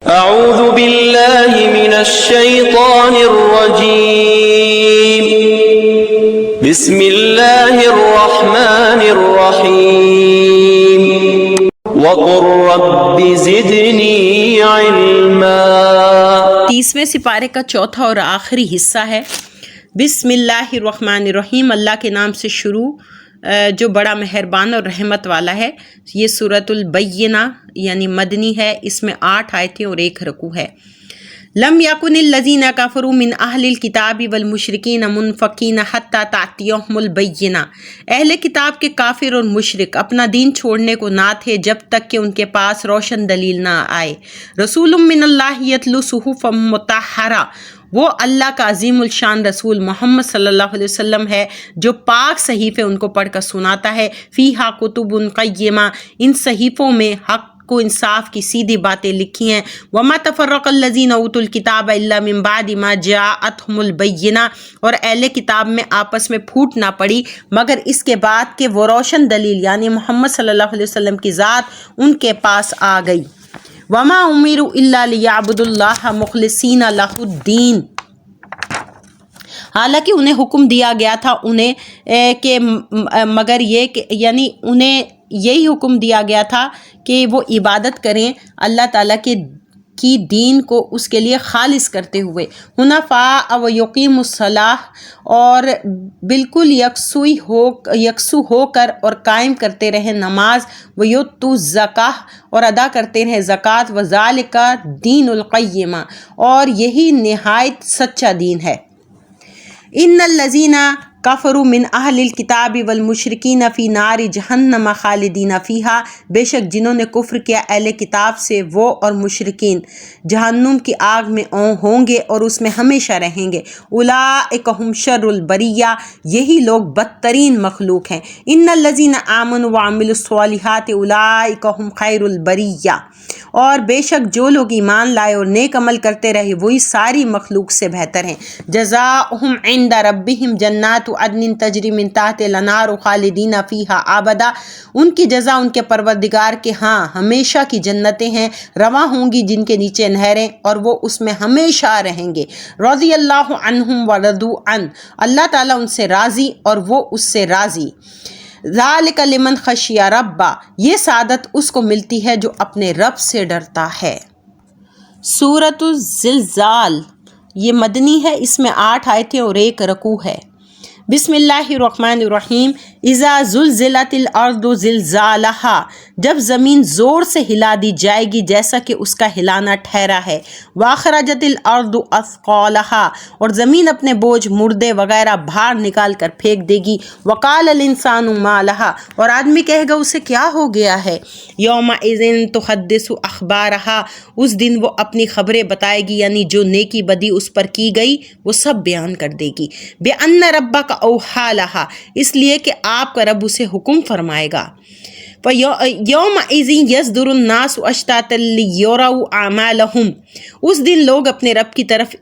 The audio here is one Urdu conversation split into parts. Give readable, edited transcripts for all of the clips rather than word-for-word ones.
اعوذ باللہ من الشیطان الرجیم بسم اللہ الرحمن الرحیم وقل رب زدنی علما۔ 30ویں سپارے کا چوتھا اور آخری حصہ ہے۔ بسم اللہ الرحمن الرحیم، اللہ کے نام سے شروع جو بڑا مہربان اور رحمت والا ہے۔ یہ سورۃ البینہ یعنی مدنی ہے، اس میں 8 آیتیں اور 1 رکوع ہے۔ لم یکن الذین کفروا من اہل الکتاب والمشرکین منفکین حتی تأتیہم البینہ، اہل کتاب کے کافر اور مشرک اپنا دین چھوڑنے کو نہ تھے جب تک کہ ان کے پاس روشن دلیل نہ آئے۔ رسول من اللہ یتلو صحفا مطہرہ، وہ اللہ کا عظیم الشان رسول محمد صلی اللہ علیہ وسلم ہے جو پاک صحیفے ان کو پڑھ کر سناتا ہے۔ فیہا کتب قیمہ، ان صحیفوں میں حق کو انصاف کی سیدھی باتیں لکھی ہیں۔ وما تفرق الذین اوتوا الکتاب الا من بعد ما جاءتهم البینہ، اور اہل کتاب میں آپس میں پھوٹ نہ پڑی مگر اس کے بعد کہ وہ روشن دلیل یعنی محمد صلی اللہ علیہ وسلم کی ذات ان کے پاس آ گئی۔ وما امروا الا لیعبدوا اللہ مخلصین لہ الدین، حالانکہ انہیں حکم دیا گیا تھا کہ مگر یہ کہ یعنی انہیں یہی حکم دیا گیا تھا کہ وہ عبادت کریں اللہ تعالیٰ کی دین کو اس کے لیے خالص کرتے ہوئے، حنفاء و یقیم الصلاۃ، اور بالکل یکسو ہو کر اور قائم کرتے رہیں نماز، و یؤتوا الزکاۃ، اور ادا کرتے رہیں زکوٰۃ، وذالک دین القیمہ، اور یہی نہایت سچا دین ہے۔ ان الذین کفروا من اہل الکتاب والمشرکین فی نار جہنم خالدین فیہا، بے شک جنہوں نے کفر کیا اہل کتاب سے وہ اور مشرکین جہنم کی آگ میں ہوں گے اور اس میں ہمیشہ رہیں گے۔ اولئک ھم شر البریہ، یہی لوگ بدترین مخلوق ہیں۔ ان الذین آمنوا وعملوا الصالحات اولئک ھم خیر البریہ، اور بے شک جو لوگ ایمان لائے اور نیک عمل کرتے رہے وہی ساری مخلوق سے بہتر ہیں۔ جزاؤہم عند ربہم جنات عدن تجری من تحت الانہار خالدین فیہا ابدا، ان کی جزا ان کے پروردگار کے ہاں ہمیشہ کی جنتیں ہیں، رواں ہوں گی جن کے نیچے نہریں، اور وہ اس میں ہمیشہ رہیں گے۔ رضی اللہ عنہم ورضوا عنہ، اللہ تعالیٰ ان سے راضی اور وہ اس سے راضی۔ ذالک لمن خشی ربہ، یہ سعادت اس کو ملتی ہے جو اپنے رب سے ڈرتا ہے۔ سورۃ الزلزال یہ مدنی ہے، اس میں 8 آیتیں اور 1 رکوع ہے۔ بسم اللہ الرحمن الرحیم۔ اذا زلزلت الارض زلزالہا، جب زمین زور سے ہلا دی جائے گی جیسا کہ اس کا ہلانا ٹھہرا ہے۔ واخرجت الارض اثقالہا، اور زمین اپنے بوجھ مردے وغیرہ باہر نکال کر پھینک دے گی۔ وقال الانسان ما لہا، اور آدمی کہے گا اسے کیا ہو گیا ہے۔ یومئذ تحدث اخبارہا، اس دن وہ اپنی خبریں بتائے گی، یعنی جو نیکی بدی اس پر کی گئی وہ سب بیان کر دے گی۔ بِأَنَّ رَبَّكَ أَوْحَىٰ لَهَا، اس لیے کہ آپ کا رب اسے حکم فرمائے گا۔ یومئذ یصدر الناس اشتاتا لیروا اعمالهم، اس دن لوگ اپنے رب کی طرف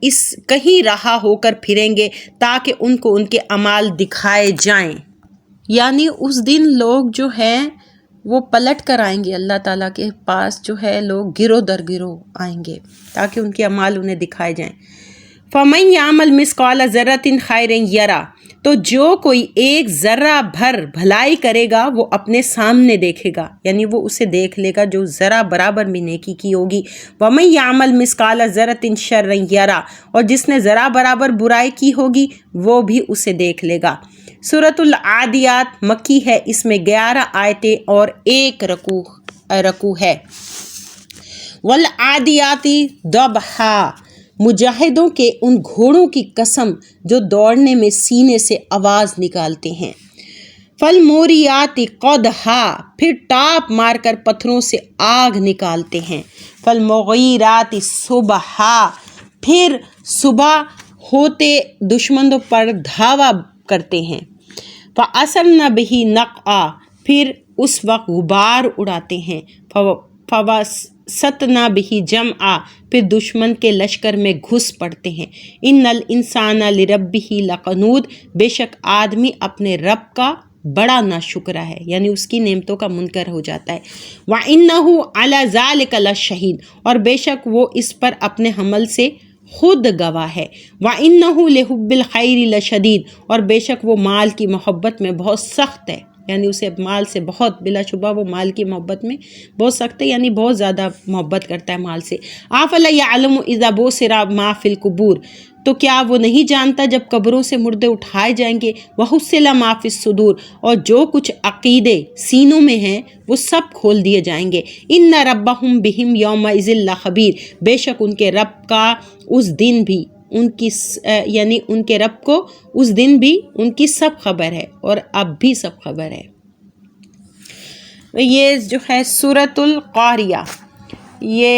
کہیں رہا ہو کر پھریں گے تاکہ ان کو ان کے اعمال دکھائے جائیں، یعنی اس دن لوگ جو ہیں وہ پلٹ کر آئیں گے اللہ تعالیٰ کے پاس، جو ہے لوگ گروہ در گروہ آئیں گے تاکہ ان کے اعمال انہیں دکھائے جائیں۔ فَمَن يَعْمَلْ مِثْقَالَ ذَرَّةٍ خَيْرًا يَرَهُ، تو جو کوئی ایک ذرہ بھر بھلائی کرے گا وہ اپنے سامنے دیکھے گا، یعنی وہ اسے دیکھ لے گا جو ذرہ برابر بھی نیکی کی ہوگی۔ وَمَن يَعْمَلْ مِثْقَالَ ذَرَّةٍ شَرًّا يَرَهُ، اور جس نے ذرہ برابر برائی کی ہوگی وہ بھی اسے دیکھ لے گا۔ سورۃ العادیات مکی ہے، اس میں 11 آیتیں اور 1 رکوع ہے۔ وَالْعَادِيَاتِ ضَبْحًا، مجاہدوں کے ان گھوڑوں کی قسم جو دوڑنے میں سینے سے آواز نکالتے ہیں۔ فَالْمُورِيَاتِ قَدْحًا، پھر ٹاپ مار کر پتھروں سے آگ نکالتے ہیں۔ فَالْمُغِيرَاتِ صُبْحًا، پھر صبح ہوتے دشمنوں پر دھاوا کرتے ہیں۔ فَأَثَرْنَ بِهِ نَقْعًا، پھر اس وقت غبار اڑاتے ہیں۔ فَوَسَطْنَ بِهِ جَمْعًا، پھر دشمن کے لشکر میں گھس پڑتے ہیں۔ ان الانسان لربہ لقنود، بے شک آدمی اپنے رب کا بڑا ناشکرا ہے، یعنی اس کی نعمتوں کا منکر ہو جاتا ہے۔ وَإِنَّهُ عَلَى ذَلِكَ لَشَهِيدٌ، اور بے شک وہ اس پر اپنے عمل سے خود گواہ ہے۔ وَإِنَّهُ لِحُبِّ الْخَيْرِ لَشَدِيدٌ، اور بے شک وہ مال کی محبت میں بہت سخت ہے، یعنی اسے مال سے بہت، بلا شبہ وہ مال کی محبت میں بہت سخت ہے، یعنی بہت زیادہ محبت کرتا ہے مال سے۔ أَفَلَا يَعْلَمُ إِذَا بُعْثِرَ مَا فِي الْقُبُورِ، تو کیا وہ نہیں جانتا جب قبروں سے مردے اٹھائے جائیں گے؟ وَحُصِّلَ مَا فِي الصُّدُورِ، اور جو کچھ عقیدے سینوں میں ہیں وہ سب کھول دیے جائیں گے۔ إِنَّ رَبَّهُمْ بِهِمْ يَوْمَئِذٍ لَخَبِيرٌ، بے شک ان کے رب کا اس دن بھی یعنی ان کے رب کو اس دن بھی ان کی سب خبر ہے، اور اب بھی سب خبر ہے۔ یہ جو ہے سورۃ القاریہ، یہ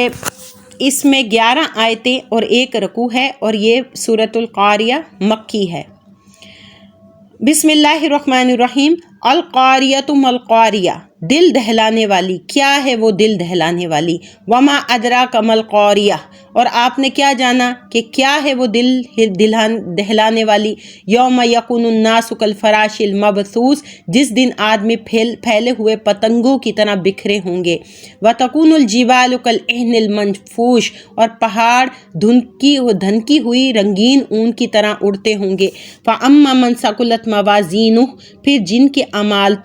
اس میں 11 آیتیں اور 1 رکوع ہے، اور یہ سورۃ القاریہ مکی ہے۔ بسم اللہ الرحمن الرحیم۔ القاریۃ ما القاریہ، دل دہلانے والی، کیا ہے وہ دل دہلانے والی؟ وما ادراک ما القاریہ، اور آپ نے کیا جانا کہ کیا ہے وہ دل دہلانے والی؟ یوم یکون الناس کالفراش المبثوث، جس دن آدمی پھیلے ہوئے پتنگوں کی طرح بکھرے ہوں گے۔ وتکون الجبال کالعہن المنفوش، اور پہاڑ دھنکی ہوئی رنگین اون کی طرح اڑتے ہوں گے۔ فاما من ثقلت موازینہ، پھر جن کے اعمال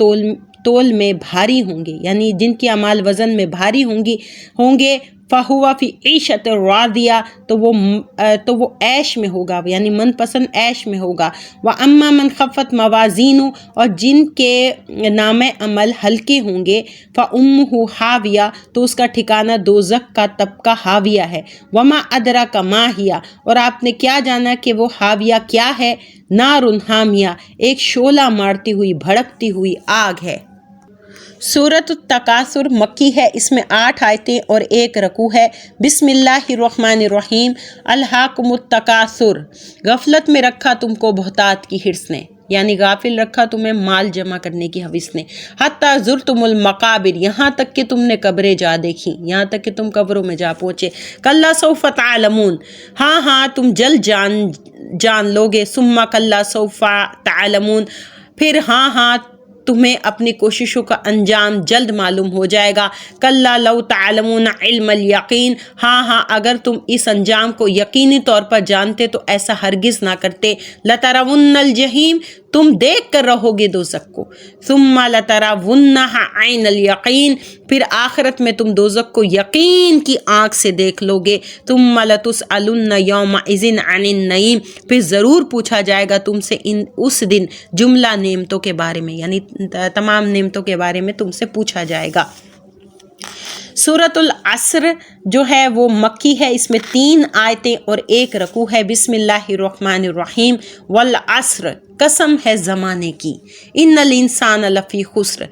تول میں بھاری ہوں گے، یعنی جن کے اعمال وزن میں بھاری ہوں گے فہو فی عیشۃ راضیہ، تو وہ عیش میں ہوگا، یعنی من پسند عیش میں ہوگا۔ واما من خفت موازینہ، اور جن کے نام عمل ہلکے ہوں گے فامہ ہاویہ، تو اس کا ٹھکانہ دوزخ کا طبقہ ہاویہ ہے۔ وما ادراک ما ہی، اور آپ نے کیا جانا کہ وہ ہاویہ کیا ہے؟ نار حامیہ، ایک شعلہ مارتی ہوئی بھڑکتی ہوئی آگ ہے۔ سورۃ التکاثر مکی ہے، اس میں 8 آیتیں اور 1 رکوع ہے۔ بسم اللہ الرحمن الرحیم۔ الہاکم التکاثر، غفلت میں رکھا تم کو بہتات کی حرص نے، یعنی غافل رکھا تمہیں مال جمع کرنے کی حوث نے۔ حتی زرتم المقابر، یہاں تک کہ تم نے قبریں جا دیکھی، یہاں تک کہ تم قبروں میں جا پہنچے۔ کلا سوف تعلمون، ہاں تم جلد جان لوگے۔ ثم کلا سوف تعلمون، پھر ہاں تمہیں اپنی کوششوں کا انجام جلد معلوم ہو جائے گا۔ کلا لو تعلمون علم الیقین، ہاں اگر تم اس انجام کو یقینی طور پر جانتے تو ایسا ہرگز نہ کرتے۔ لترون الجحیم، تم دیکھ کر رہو گے دوزخ کو۔ ثم لترونہا عین الیقین، پھر آخرت میں تم دوزخ کو یقین کی آنکھ سے دیکھ لو گے۔ ثم لتسألن یومئذ عن النعیم، پھر ضرور پوچھا جائے گا تم سے اس دن جملہ نعمتوں کے بارے میں، یعنی تمام نعمتوں کے بارے میں تم سے پوچھا جائے گا۔ سورۃ العصر جو ہے وہ مکی ہے، اس میں 3 آیتیں اور 1 رکوع ہے۔ بسم اللہ الرحمن الرحیم۔ والعصر، قسم ہے زمانے کی، ان الانسان لفی خسر،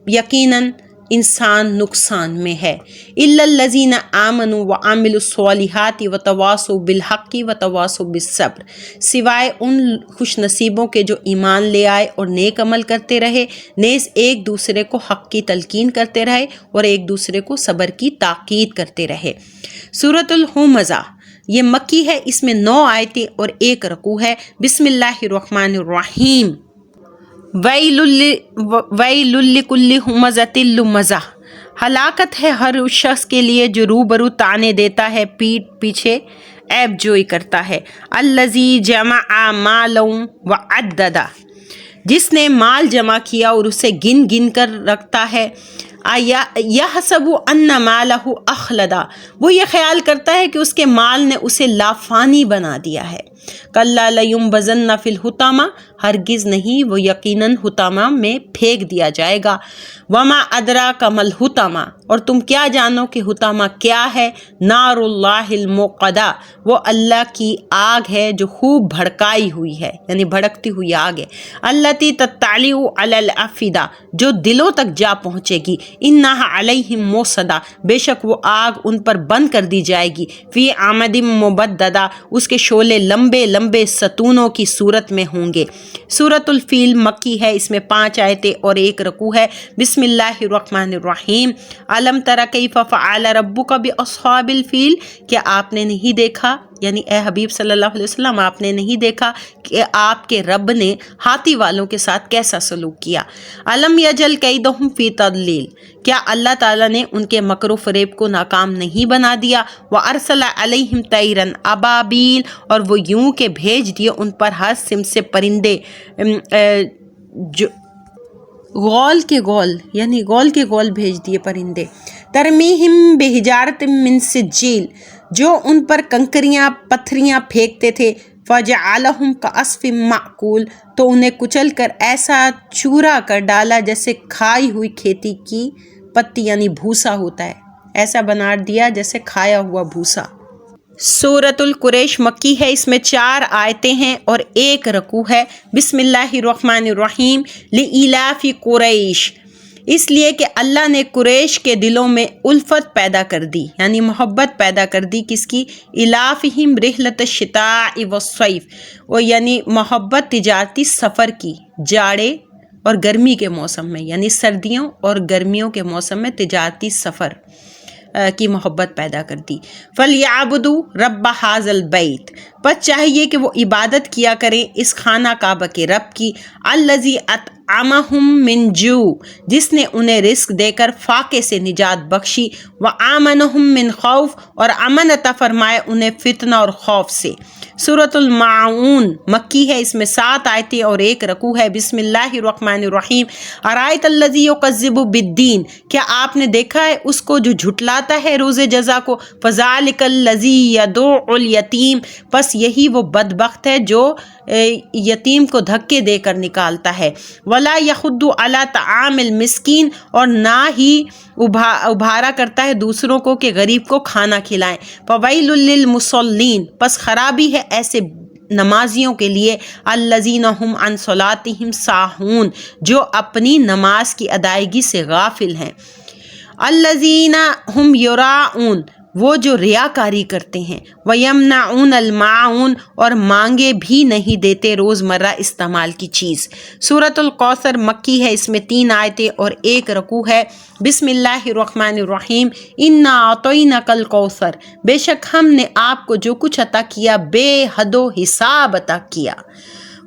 یقیناً انسان نقصان میں ہے۔ الا الذین آمنوا وعملوا الصالحات وتواصوا بالحق وتواصوا بالصبر، سوائے ان خوش نصیبوں کے جو ایمان لے آئے اور نیک عمل کرتے رہے، نیز ایک دوسرے کو حق کی تلقین کرتے رہے اور ایک دوسرے کو صبر کی تاکید کرتے رہے۔ سورۃ الہمزہ یہ مکی ہے، اس میں 9 آیتیں اور 1 رکوع ہے۔ بسم اللہ الرحمن الرحیم۔ ویل لکل ہمزۃ لمزہ، ہلاکت ہے ہر اس شخص کے لیے جو روبرو تانے دیتا ہے، پیٹھ پیچھے عیب جوئی کرتا ہے۔ الذی جمع مالا وعددہ، جس نے مال جمع کیا اور اسے گن گن کر رکھتا ہے۔ یحسب ان مالہ اخلدہ، وہ یہ خیال کرتا ہے کہ اس کے مال نے اسے لافانی بنا دیا ہے۔ کلا لینبذن فی الحطمہ، ہرگز نہیں، وہ یقیناً حطمہ میں پھینک دیا جائے گا۔ وما ادراک ما الحطمہ، اور تم کیا جانو کہ حطمہ کیا ہے؟ نار اللہ الموقدہ، وہ اللہ کی آگ ہے جو خوب بھڑکائی ہوئی ہے، یعنی بھڑکتی ہوئی آگ ہے۔ التی تطلع علی الافئدہ، جو دلوں تک جا پہنچے گی۔ انہا علیہم موصدہ، بے شک وہ آگ ان پر بند کر دی جائے گی۔ فی عمد مبددہ، اس کے شعلے لمبے لمبے ستونوں کی صورت میں ہوں گے۔ سورۃ الفیل مکی ہے، اس میں 5 آیتیں اور 1 رکوع ہے۔ بسم اللہ الرحمن الرحیم۔ الم تر کیف فعل ربک باصحاب الفیل، کیا آپ نے نہیں دیکھا یعنی اے حبیب صلی اللہ علیہ وسلم آپ نے نہیں دیکھا کہ آپ کے رب نے ہاتھی والوں کے ساتھ کیسا سلوک کیا. علم یجل کیدہم فی تضلیل، کیا اللہ تعالیٰ نے ان کے مکر و فریب کو ناکام نہیں بنا دیا. وارسل علیہم طیرا ابابیل، اور وہ یوں کہ بھیج دیے ان پر ہر سمت سے پرندے جو غول کے غول، یعنی غول کے غول بھیج دیے پرندے. ترمیہم بحجارۃ من سجیل، جو ان پر کنکریاں پتھریاں پھینکتے تھے. فجعلہم کعصف مأکول، تو انہیں کچل کر ایسا چورا کر ڈالا جیسے کھائی ہوئی کھیتی کی پتی، یعنی بھوسا ہوتا ہے، ایسا بنا دیا جیسے کھایا ہوا بھوسا. سورۃ القریش مکی ہے، اس میں 4 آیتیں ہیں اور 1 رکوع ہے. بسم اللہ الرحمن الرحیم. لإلاف قریش، اس لیے کہ اللہ نے قریش کے دلوں میں الفت پیدا کر دی، یعنی محبت پیدا کر دی. کس کی؟ الافہم رحلۃ الشتاء والصیف، اور یعنی محبت تجارتی سفر کی، جاڑے اور گرمی کے موسم میں، یعنی سردیوں اور گرمیوں کے موسم میں تجارتی سفر کی محبت پیدا کر دی. فَلْيَعْبُدُوا رَبَّ هَٰذَا الْبَيْتِ، بس چاہیے کہ وہ عبادت کیا کریں اس خانہ کعبہ کے رب کی. الَّذِي أَطْعَمَهُم مِّن جُوع، جس نے انہیں رزق دے کر فاقے سے نجات بخشی. وَآمَنَهُم مِّن خَوْف، اور امن عطا فرمائے انہیں فتنہ اور خوف سے. سورۃ الماعون مکی ہے، اس میں 7 آیتیں اور 1 رکوع ہے. بسم اللہ الرحمن الرحیم. ارأیت الذی یکذب بالدین، کیا آپ نے دیکھا ہے اس کو جو جھٹلاتا ہے روز جزا کو. فذلک الذی یدعو الیتیم، پس یہی وہ بدبخت ہے جو یتیم کو دھکے دے کر نکالتا ہے. ولا یحض علی طعام المسکین، اور نہ ہی ابھارا کرتا ہے دوسروں کو کہ غریب کو کھانا کھلائیں. فویل للمصلین، پس خرابی ہے ایسے نمازیوں کے لیے. الذین هم عن صلاتهم ساہون، جو اپنی نماز کی ادائیگی سے غافل ہیں. الذین هم یراؤون، وہ جو ریاکاری کرتے ہیں. وَيَمْنَعُونَ الْمَاعُونَ، اور مانگے بھی نہیں دیتے روزمرہ استعمال کی چیز. سورۃ الکوثر مکی ہے، اس میں 3 آیتیں اور 1 رکوع ہے. بسم اللہ الرحمن الرحیم. اِنَّا أَعْطَيْنَاكَ الْكَوْثَرَ، بے شک ہم نے آپ کو جو کچھ عطا کیا بے حد و حساب عطا کیا.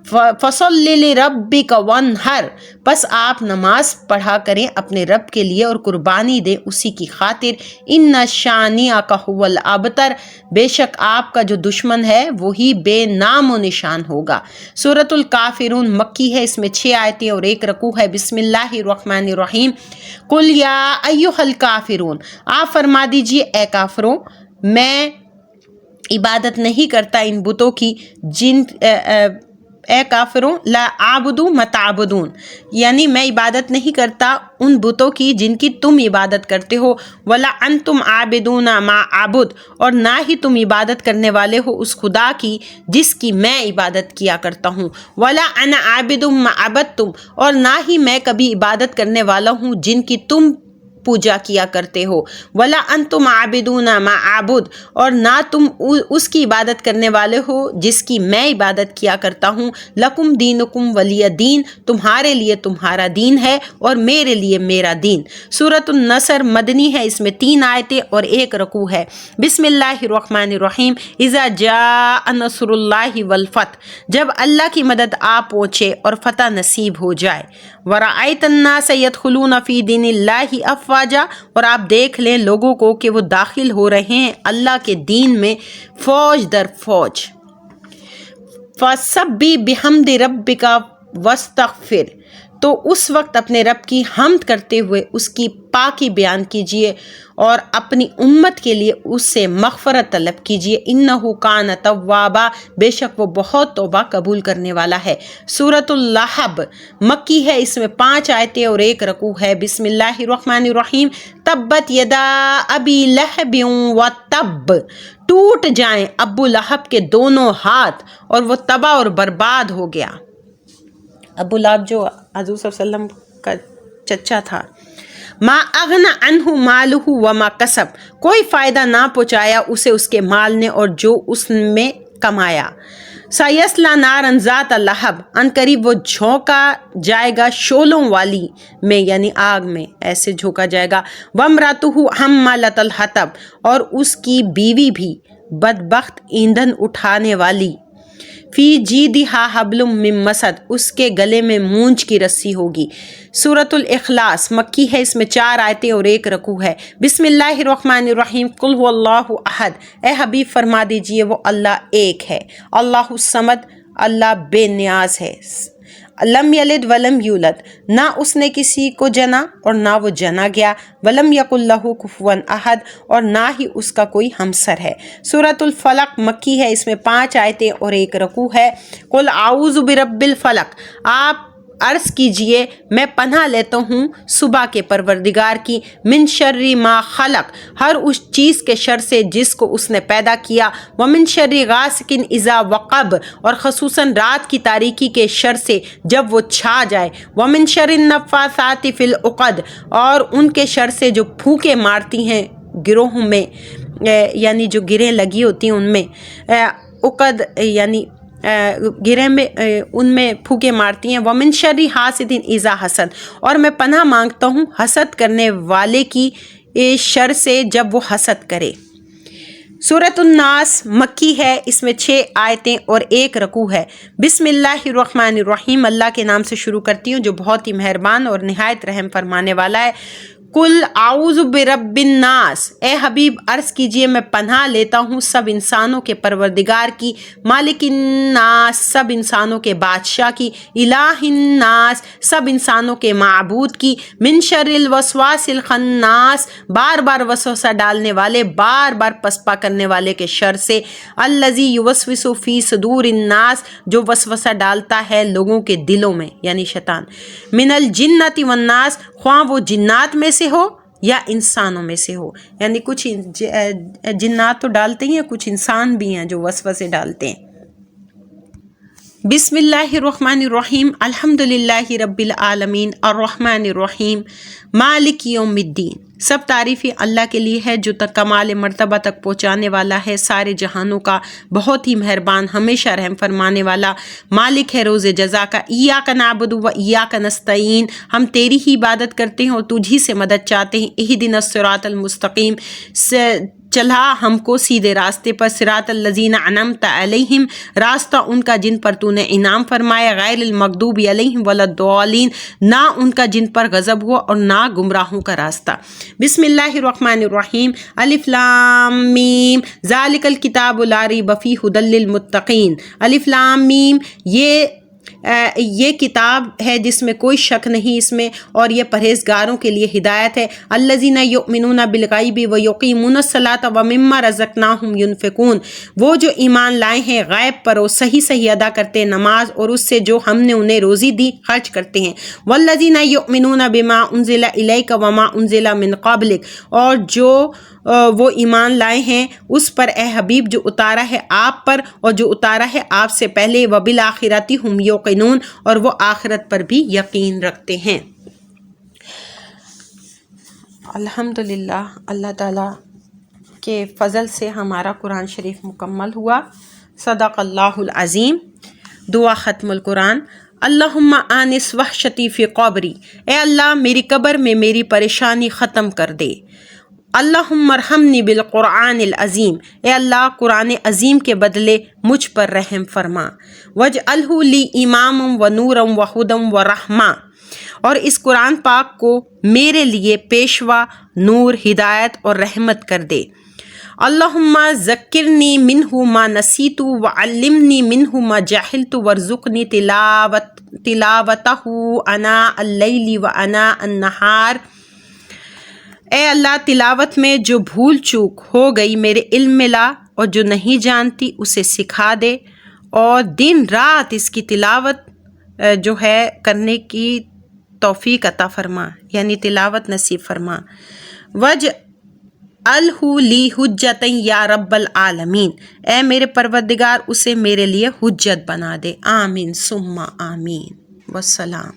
فَصَلِّ لِرَبِّكَ وَانْحَرْ، پس آپ نماز پڑھا کریں اپنے رب کے لیے اور قربانی دیں اسی کی خاطر. إِنَّ شَانِئَكَ هُوَ الْأَبْتَرُ، بے شک آپ کا جو دشمن ہے وہی بے نام و نشان ہوگا. سورۃ الکافرون مکی ہے، اس میں 6 آیتیں اور 1 رکوع ہے. بسم اللہ الرحمن الرحیم. قُلْ يَا أَيُّهَا الْكَافِرُونَ، آپ فرما دیجئے اے کافروں، میں عبادت نہیں کرتا ان بتوں کی جن اے کافروں لا اعبد ما تعبدون، یعنی میں عبادت نہیں کرتا ان بتوں کی جن کی تم عبادت کرتے ہو. ولا انتم عابدون ما اعبد، اور نہ ہی تم عبادت کرنے والے ہو اس خدا کی جس کی میں عبادت کیا کرتا ہوں. ولا انا عابد ما عبدتم، اور نہ ہی میں کبھی عبادت کرنے والا ہوں جن کی تم پوجا کیا کرتے ہو. ولا انتم عابدون ما اعبد، اور نہ تم اس کی عبادت کرنے والے ہو جس کی میں عبادت کیا کرتا ہوں. لکم دینکم ولی دین، تمہارے لیے تمہارا دین ہے اور میرے لیے میرا دین. سورۃ النصر مدنی ہے، اس میں 3 آیتیں اور 1 رکوع ہے. بسم اللہ الرحمن الرحیم. اذا جاء نصر اللہ والفتح، جب اللہ کی مدد آ پہنچے اور فتح نصیب ہو جائے. ورأیت الناس يدخلون فی دین اللہ افواجا، اور آپ دیکھ لیں لوگوں کو کہ وہ داخل ہو رہے ہیں اللہ کے دین میں فوج در فوج. فسبح بحمد ربک واستغفر، تو اس وقت اپنے رب کی حمد کرتے ہوئے اس کی پاکی بیان کیجئے اور اپنی امت کے لیے اس سے مغفرت طلب کیجئے. انہ کان توابا، بے شک وہ بہت توبہ قبول کرنے والا ہے. سورۃ اللہب مکی ہے، اس میں 5 آیتیں اور 1 رکوع ہے. بسم اللہ الرحمن الرحیم. تبت یدا ابی لہب وتب، ٹوٹ جائیں ابو لہب کے دونوں ہاتھ اور وہ تباہ اور برباد ہو گیا. ابو لہب جو حضور صلی اللہ علیہ وسلم کا چچا تھا. ما اغنى عنہ مالہ وما کسب، کوئی فائدہ نہ پہنچایا اسے اس کے مال نے اور جو اس میں کمایا. سیصلی نارا ذات لہب، ان قریب وہ جھونکا جائے گا شعلوں والی میں، یعنی آگ میں ایسے جھونکا جائے گا. وامرأتہ حمالۃ الحطب، اور اس کی بیوی بھی بدبخت ایندھن اٹھانے والی، فی جیدہا حبل من مسد، اس کے گلے میں مونج کی رسی ہوگی۔ سورۃ الاخلاص مکی ہے، اس میں 4 آیتیں اور 1 رکوع ہے۔ بسم اللہ الرحمن الرحیم، قل هو اللہ احد، اے حبیب فرما دیجئے وہ اللہ ایک ہے، اللہ الصمد، اللہ بے نیاز ہے، لم یلد ولم یولد، نہ اس نے کسی کو جنا اور نہ وہ جنا گیا، ولم یکن لہ کفوا احد، اور نہ ہی اس کا کوئی ہمسر ہے۔ سورۃ الفلق مکی ہے، اس میں 5 آیتیں اور 1 رکوع ہے۔ قل اعوذ برب الفلق، آپ عرض کیجئے میں پناہ لیتا ہوں صبح کے پروردگار کی، من شر ما خلق، ہر اس چیز کے شر سے جس کو اس نے پیدا کیا، ومن شر غاسق اذا وقب، اور خصوصاً رات کی تاریکی کے شر سے جب وہ چھا جائے، ومن شر النفاثات فی العقد، اور ان کے شر سے جو پھونکے مارتی ہیں گروہوں میں، یعنی جو گرہیں لگی ہوتی ہیں ان میں، عقد یعنی گرے میں ان میں پھونکے مارتی ہیں، ومن شر حاسد اذا حسد، اور میں پناہ مانگتا ہوں حسد کرنے والے کی شر سے جب وہ حسد کرے۔ سورۃ الناس مکی ہے، اس میں 6 آیتیں اور 1 رکوع ہے۔ بسم اللہ الرحمن الرحیم، اللہ کے نام سے شروع کرتی ہوں جو بہت ہی مہربان اور نہایت رحم فرمانے والا ہے۔ قل اعوذ برب الناس، اے حبیب عرض کیجئے میں پناہ لیتا ہوں سب انسانوں کے پروردگار کی، مالک الناس، سب انسانوں کے بادشاہ کی، الہ الناس، سب انسانوں کے معبود کی، من شر الوسواس الخناس، بار بار وسوسہ ڈالنے والے، بار بار پسپا کرنے والے کے شر سے، الذی یوسوس فی صدور الناس، جو وسوسہ ڈالتا ہے لوگوں کے دلوں میں یعنی شیطان، من الجنۃ والناس، خواہ وہ جنات میں سے ہو یا انسانوں میں سے ہو، یعنی کچھ جنات تو ڈالتے ہیں، کچھ انسان بھی ہیں جو وسوسے ڈالتے ہیں۔ بسم اللہ الرحمن الرحیم، الحمد للہ رب العالمین، الرحمن الرحیم، مالک یوم الدین، سب تعریفیں اللہ کے لیے ہے جو کمال مرتبہ تک پہنچانے والا ہے، سارے جہانوں کا، بہت ہی مہربان، ہمیشہ رحم فرمانے والا، مالک ہے روز جزا کا۔ ایاک نعبد و ایاک نستعین، ہم تیری ہی عبادت کرتے ہیں اور تجھی سے مدد چاہتے ہیں۔ اہدنا الصراط المستقیم، چلا ہم کو سیدھے راستے پر، صراط الذین انعمت علیہم، راستہ ان کا جن پر تو نے انعام فرمایا، غیر المغضوب علیہم ولا الضالین، نہ ان کا جن پر غضب ہوا اور نہ گمراہوں کا راستہ۔ بسم اللہ الرحمن الرحیم، الف لام میم، ذالک الکتاب لا ریب فیہ ھدی للمتقین، الف لام میم، یہ کتاب ہے جس میں کوئی شک نہیں اس میں، اور یہ پرہیزگاروں کے لیے ہدایت ہے۔ الذین یؤمنون بالغیب ویقیمون الصلاۃ ومما رزقناہم ینفقون، وہ جو ایمان لائے ہیں غیب پر اور صحیح ادا کرتے ہیں نماز، اور اس سے جو ہم نے انہیں روزی دی خرچ کرتے ہیں۔ والذین یؤمنون بما انزل الیک وما انزل من قبلک، اور جو وہ ایمان لائے ہیں اس پر اے حبیب جو اتارا ہے آپ پر اور جو اتارا ہے آپ سے پہلے، وبالآخرۃ ھم یوقنون، اور وہ آخرت پر بھی یقین رکھتے ہیں۔ الحمدللہ، اللہ تعالیٰ کے فضل سے ہمارا قرآن شریف مکمل ہوا۔ صدق اللہ العظیم۔ دعا ختم القرآن۔ اللہم آنس وحشتی فی قبری، اے اللہ میری قبر میں میری پریشانی ختم کر دے۔ اللہم ارحمنی بالقرآن العظیم، اے اللہ قرآن عظیم کے بدلے مجھ پر رحم فرما۔ وجعلہ لی اماما و نورا و ہدی و رحمہ، اور اس قرآن پاک کو میرے لیے پیشوا، نور، ہدایت اور رحمت کر دے۔ اللہم ذکرنی منہ ما نسیت وعلمنی منہ ما جہلت وارزقنی تلاوتہ آناء اللیل وآناء النہار، اے اللہ تلاوت میں جو بھول چوک ہو گئی میرے علم میں لا، اور جو نہیں جانتی اسے سکھا دے، اور دن رات اس کی تلاوت جو ہے کرنے کی توفیق عطا فرما، یعنی تلاوت نصیب فرما۔ وجعلہ لی حجتا یا رب العالمین، اے میرے پروردگار اسے میرے لیے حجت بنا دے۔ آمین ثم آمین، والسلام۔